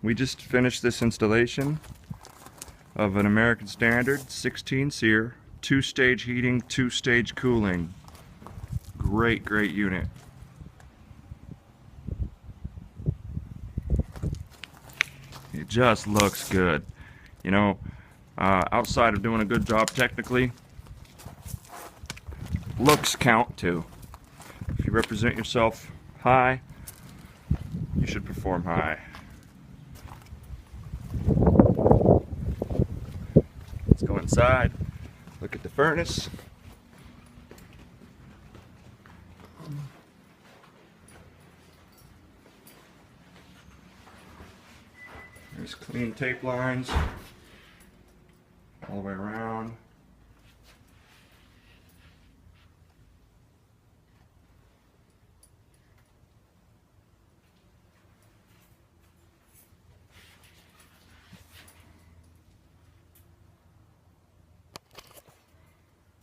We just finished this installation of an American Standard 16 SEER, 2-stage heating, 2-stage cooling. Great unit. It just looks good. You know, outside of doing a good job technically, looks count too. If you represent yourself high, you should perform high. Let's go inside, look at the furnace. There's clean tape lines all the way around.